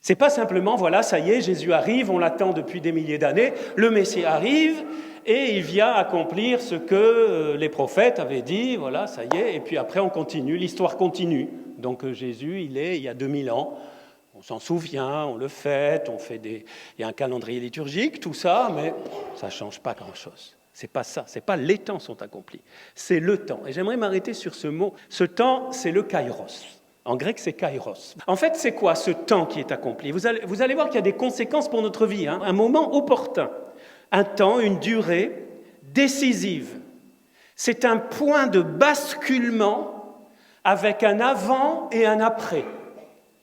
C'est pas simplement, voilà, ça y est, Jésus arrive, on l'attend depuis des milliers d'années, le Messie arrive et il vient accomplir ce que les prophètes avaient dit, voilà, ça y est, et puis après on continue, l'histoire continue. Donc Jésus, il y a 2000 ans, on s'en souvient, on le fête, il y a un calendrier liturgique, tout ça, mais ça ne change pas grand-chose. C'est pas ça, c'est pas les temps sont accomplis, c'est le temps. Et j'aimerais m'arrêter sur ce mot. Ce temps, c'est le kairos. En grec, c'est kairos. En fait, c'est quoi ce temps qui est accompli ? Vous allez voir qu'il y a des conséquences pour notre vie, hein. Un moment opportun, un temps, une durée décisive. C'est un point de basculement avec un avant et un après.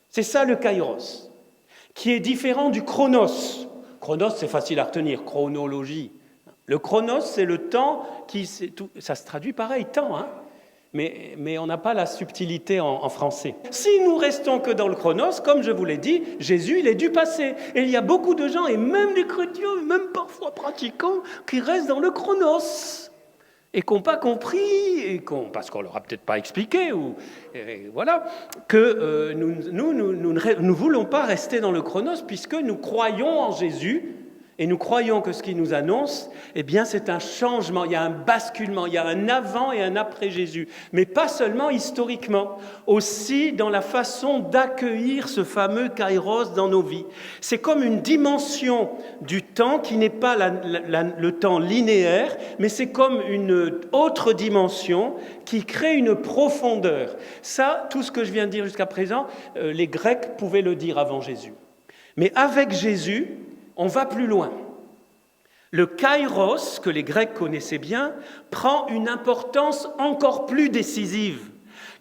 C'est ça le kairos, qui est différent du chronos. Chronos, c'est facile à retenir, chronologie. Le chronos, c'est le temps ça se traduit pareil, temps, hein. Mais on n'a pas la subtilité en français. Si nous restons que dans le chronos, comme je vous l'ai dit, Jésus, il est du passé. Et il y a beaucoup de gens, et même des chrétiens, même parfois pratiquants, qui restent dans le chronos et qui n'ont pas compris, parce qu'on ne leur a peut-être pas expliqué, voilà, que nous ne voulons pas rester dans le chronos puisque nous croyons en Jésus. Et nous croyons que ce qu'il nous annonce, eh bien, c'est un changement, il y a un basculement, il y a un avant et un après Jésus. Mais pas seulement historiquement, aussi dans la façon d'accueillir ce fameux kairos dans nos vies. C'est comme une dimension du temps qui n'est pas le temps linéaire, mais c'est comme une autre dimension qui crée une profondeur. Ça, tout ce que je viens de dire jusqu'à présent, les Grecs pouvaient le dire avant Jésus. Mais avec Jésus, on va plus loin. Le kairos, que les Grecs connaissaient bien, prend une importance encore plus décisive.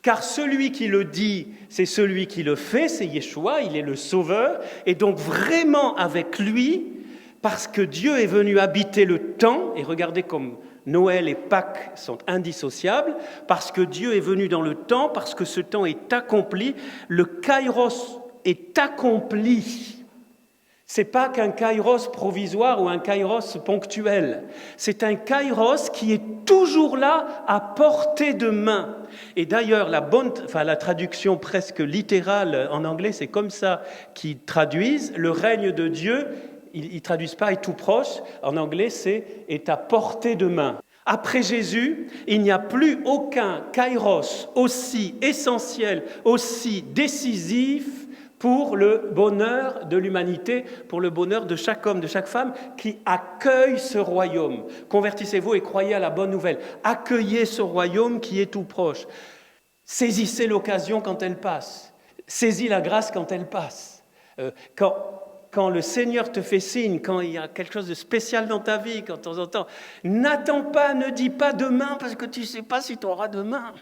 Car celui qui le dit, c'est celui qui le fait, c'est Yeshua, il est le Sauveur. Et donc vraiment avec lui, parce que Dieu est venu habiter le temps, et regardez comme Noël et Pâques sont indissociables, parce que Dieu est venu dans le temps, parce que ce temps est accompli, le kairos est accompli. Ce n'est pas qu'un kairos provisoire ou un kairos ponctuel. C'est un kairos qui est toujours là à portée de main. Et d'ailleurs, la traduction presque littérale en anglais, c'est comme ça qu'ils traduisent. Le règne de Dieu, ils ne traduisent pas « est tout proche ». En anglais, c'est « est à portée de main ». Après Jésus, il n'y a plus aucun kairos aussi essentiel, aussi décisif pour le bonheur de l'humanité, pour le bonheur de chaque homme, de chaque femme qui accueille ce royaume. Convertissez-vous et croyez à la bonne nouvelle. Accueillez ce royaume qui est tout proche. Saisissez l'occasion quand elle passe. Saisis la grâce quand elle passe. Quand le Seigneur te fait signe, quand il y a quelque chose de spécial dans ta vie, quand de temps en temps, n'attends pas, ne dis pas demain parce que tu ne sais pas si tu auras demain.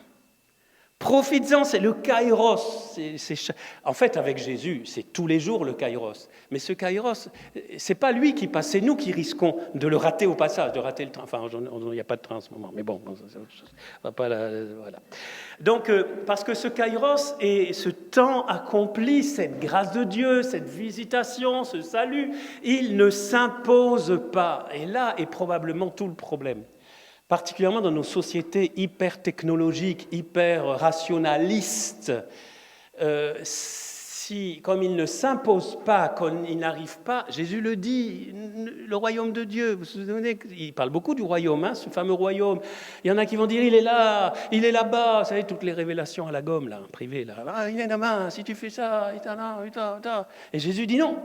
Profites-en, c'est le kairos. En fait, avec Jésus, c'est tous les jours le kairos. Mais ce kairos, c'est pas lui qui passe, c'est nous qui risquons de le rater au passage, de rater le train. Enfin, il n'y a pas de train en ce moment, mais bon, c'est autre chose. Voilà. Donc, parce que ce kairos et ce temps accompli, cette grâce de Dieu, cette visitation, ce salut, il ne s'impose pas. Et là est probablement tout le problème. Particulièrement dans nos sociétés hyper technologiques, hyper rationalistes, comme il ne s'impose pas, comme il n'arrive pas, Jésus le dit, le royaume de Dieu, vous vous souvenez, il parle beaucoup du royaume, hein, ce fameux royaume. Il y en a qui vont dire, il est là, il est là-bas, vous savez, toutes les révélations à la gomme, là, privées, là, ah, il est là-bas, si tu fais ça, et Jésus dit non.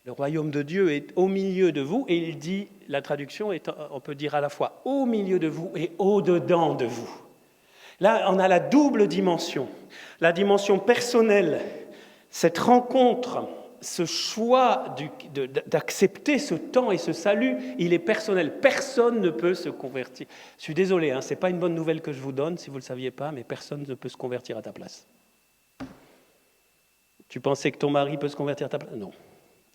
Le royaume de Dieu est au milieu de vous, et il dit, la traduction est, on peut dire à la fois au milieu de vous et au-dedans de vous. Là, on a la double dimension, la dimension personnelle, cette rencontre, ce choix d'accepter ce temps et ce salut, il est personnel. Personne ne peut se convertir. Je suis désolé, hein, ce n'est pas une bonne nouvelle que je vous donne, si vous ne le saviez pas, mais personne ne peut se convertir à ta place. Tu pensais que ton mari peut se convertir à ta place ? Non.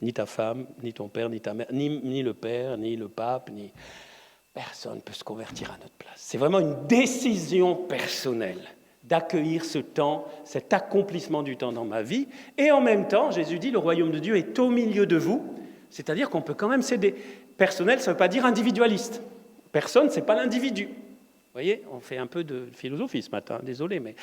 Ni ta femme, ni ton père, ni ta mère, ni le père, ni le pape, ni... Personne ne peut se convertir à notre place. C'est vraiment une décision personnelle d'accueillir ce temps, cet accomplissement du temps dans ma vie. Et en même temps, Jésus dit, le royaume de Dieu est au milieu de vous. C'est-à-dire qu'on peut quand même céder. Personnel, ça ne veut pas dire individualiste. Personne, ce n'est pas l'individu. Vous Vous voyez, on fait un peu de philosophie ce matin, désolé, mais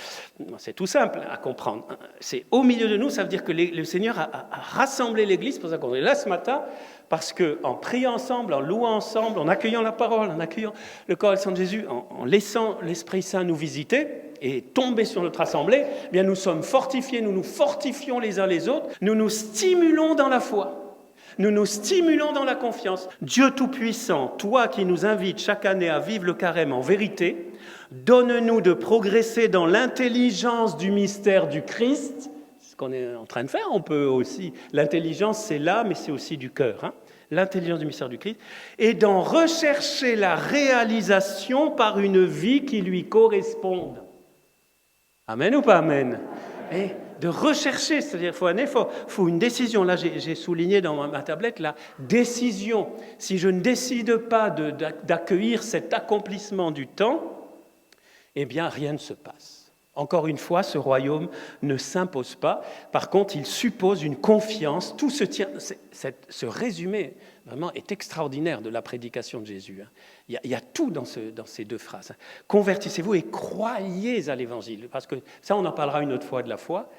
c'est tout simple à comprendre. C'est au milieu de nous, ça veut dire que le Seigneur a rassemblé l'Église, pour ça qu'on est là ce matin, parce qu'en priant ensemble, en louant ensemble, en accueillant la parole, en accueillant le corps et le sang de Jésus, en laissant l'Esprit Saint nous visiter et tomber sur notre assemblée, eh bien nous sommes fortifiés, nous nous fortifions les uns les autres, nous nous stimulons dans la foi. Nous nous stimulons dans la confiance. Dieu Tout-Puissant, toi qui nous invites chaque année à vivre le carême en vérité, donne-nous de progresser dans l'intelligence du mystère du Christ. C'est ce qu'on est en train de faire. On peut aussi. L'intelligence, c'est là, mais c'est aussi du cœur. L'intelligence du mystère du Christ. Et d'en rechercher la réalisation par une vie qui lui corresponde. Amen ou pas amen? Et de rechercher, c'est-à-dire qu'il faut un effort, il faut une décision. Là, j'ai souligné dans ma tablette la décision. Si je ne décide pas d'accueillir cet accomplissement du temps, eh bien, rien ne se passe. Encore une fois, ce royaume ne s'impose pas. Par contre, il suppose une confiance. Tout se tient. Ce résumé, vraiment, est extraordinaire de la prédication de Jésus. Il y a tout dans ces deux phrases. Convertissez-vous et croyez à l'Évangile. Parce que ça, on en parlera une autre fois de la foi.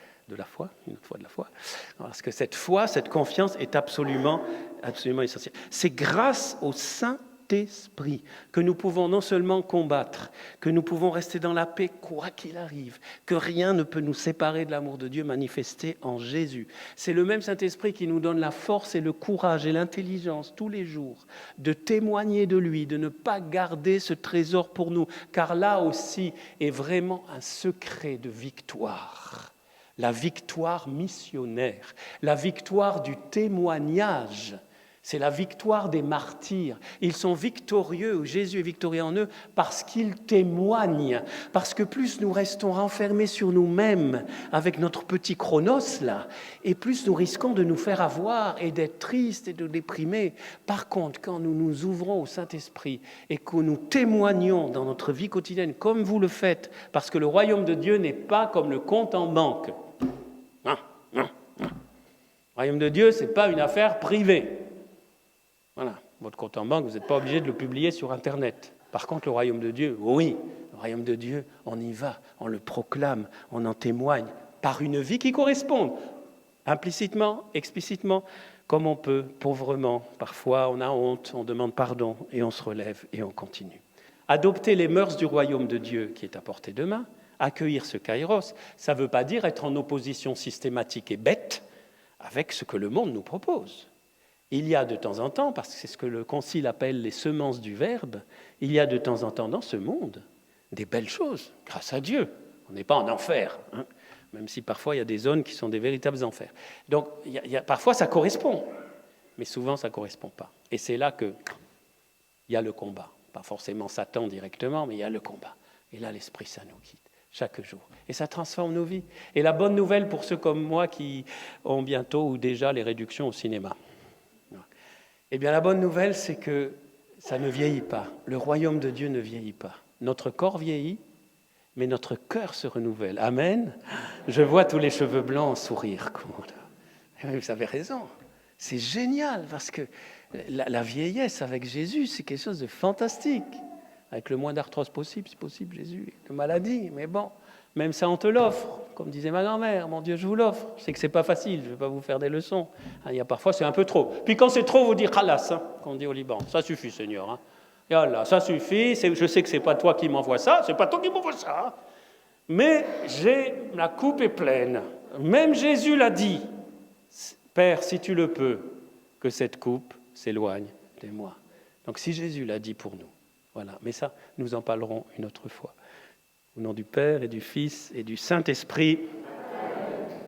Parce que cette foi, cette confiance est absolument essentielle. C'est grâce au Saint-Esprit que nous pouvons non seulement combattre, que nous pouvons rester dans la paix quoi qu'il arrive, que rien ne peut nous séparer de l'amour de Dieu manifesté en Jésus. C'est le même Saint-Esprit qui nous donne la force et le courage et l'intelligence tous les jours de témoigner de lui, de ne pas garder ce trésor pour nous, car là aussi est vraiment un secret de victoire. La victoire missionnaire, la victoire du témoignage, c'est la victoire des martyrs. Ils sont victorieux, Jésus est victorieux en eux, parce qu'ils témoignent. Parce que plus nous restons renfermés sur nous-mêmes avec notre petit chronos là, et plus nous risquons de nous faire avoir et d'être tristes et de déprimer. Par contre, quand nous nous ouvrons au Saint-Esprit et que nous témoignons dans notre vie quotidienne, comme vous le faites, parce que le royaume de Dieu n'est pas comme le compte en banque. Le royaume de Dieu, ce n'est pas une affaire privée. Voilà, votre compte en banque, vous n'êtes pas obligé de le publier sur Internet. Par contre, le royaume de Dieu, oui, le royaume de Dieu, on y va, on le proclame, on en témoigne par une vie qui corresponde, implicitement, explicitement, comme on peut, pauvrement. Parfois, on a honte, on demande pardon et on se relève et on continue. Adopter les mœurs du royaume de Dieu qui est à portée de main, accueillir ce kairos, ça ne veut pas dire être en opposition systématique et bête avec ce que le monde nous propose. Il y a de temps en temps, parce que c'est ce que le Concile appelle les semences du Verbe, il y a de temps en temps dans ce monde des belles choses, grâce à Dieu. On n'est pas en enfer, même si parfois il y a des zones qui sont des véritables enfers. Donc parfois ça correspond, mais souvent ça ne correspond pas. Et c'est là qu'il y a le combat. Pas forcément Satan directement, mais il y a le combat. Et là l'Esprit Saint nous quitte chaque jour. Et ça transforme nos vies. Et la bonne nouvelle pour ceux comme moi qui ont bientôt ou déjà les réductions au cinéma, eh bien la bonne nouvelle, c'est que ça ne vieillit pas. Le royaume de Dieu ne vieillit pas. Notre corps vieillit, mais notre cœur se renouvelle. Amen. Je vois tous les cheveux blancs sourire. Vous avez raison. C'est génial, parce que la vieillesse avec Jésus, c'est quelque chose de fantastique. Avec le moins d'arthrose possible, si possible, Jésus, de maladie. Mais bon, même ça, on te l'offre. Comme disait ma grand-mère, mon Dieu, je vous l'offre. Je sais que c'est pas facile, je ne vais pas vous faire des leçons. Il y a parfois, c'est un peu trop. Puis quand c'est trop, vous dites khalas, qu'on dit au Liban. Ça suffit, Seigneur. Yallah, ça suffit. Je sais que c'est pas toi qui m'envoie ça, c'est pas toi qui m'envoie ça. Mais la coupe est pleine. Même Jésus l'a dit. Père, si tu le peux, que cette coupe s'éloigne de moi. Donc si Jésus l'a dit pour nous, voilà. Mais ça, nous en parlerons une autre fois. Au nom du Père et du Fils et du Saint-Esprit.